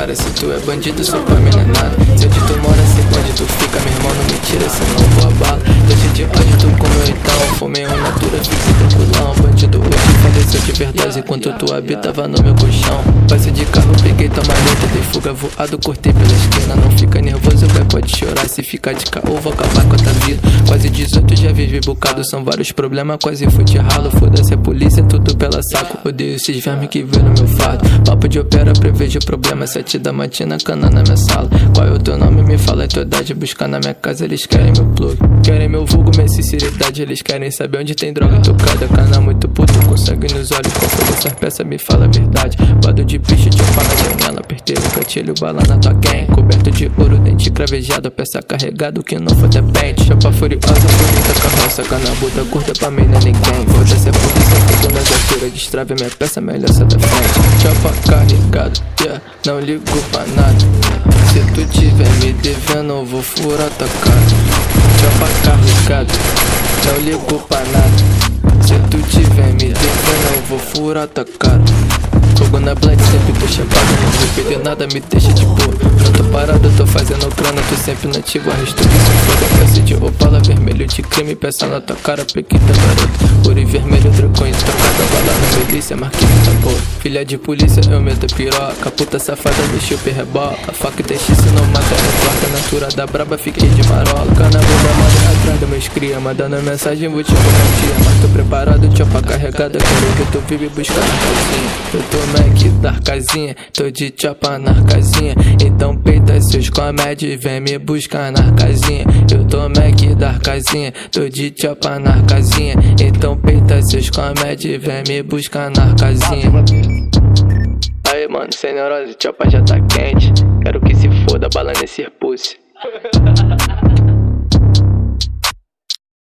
cara, se tu é bandido, sou pra mim não é nada. Se onde tu mora, se onde tu fica, meu irmão, não me tira, senão vou a bala. Deixa de ódio, tu comeu então, fumei uma natura, fixe tranquilão. Bandido hoje faleceu de verdade, enquanto tu habitava no meu colchão. Passe de carro, peguei tua maleta, dei fuga voado, cortei pela esquina. Não fica nervoso, vai, pode chorar, se ficar de caô, vou acabar com a tua vida. Quase 18 já vive bocado, são vários problemas, quase fui de ralo. Foda-se a polícia, tudo pela saco, odeio esses vermes que vê no meu fardo. Papo de opera, prevejo problema, 7 da matina, cana na minha sala. Qual é o teu nome, me fala a tua idade, buscar na minha casa, eles querem meu plug. Querem meu vulgo, minha sinceridade, eles querem saber onde tem droga tocada. Cana muito puto, com sangue nos olhos, qual foi dessas peças, me fala a verdade. Bado de piche, te pá na janela, apertei o gatilho, bala na tua gang. Coberto de ouro, dente cravejado, peça carregado, que não for depende. Chapa furiosa, bonita carroça, cana buda curta, pra mim não é ninguém. Foda-se a polícia, fogo nas alturas, destrave minha peça, melhor sai da frente. Chapa carregado, yeah, não ligo pra nada. Se tu tiver me devendo, eu vou furar tua cara. Chapa carregado, não ligo pra nada. Se tu tiver me devendo, eu vou furar tua cara. Fogo na blend, sempre tô chapado, não vou perder nada, me deixa de boa. Não tô parado, tô fazendo grana, tô sempre nativo, arresto que se foda. Peça de opala, vermelho de crime, peça na tua cara, pequita garota. Ouro e vermelho, dragões, trocada, bala na milícia, marquinha tá boa. Filha de polícia, eu meto piroca, puta safada, deixa eu rebola. Faca e TX se não mata, recorta, natura da braba, fiquei de marola. Cana bunda mole atrás dos meus cria, mandando mensagem, vou te dia. Mas tô preparado, chopa carregada, quero que tu vive buscar na casinha. Eu tô Mac da casinha, tô de chopa na casinha. Então peita seus comédios, vem me buscar na casinha. Eu tô Mac da casinha, tô de chopa na casinha. Então peita seus comédios, vem me buscar na casinha. Aí mano, sem neurose, chopa já tá quente. Quero que se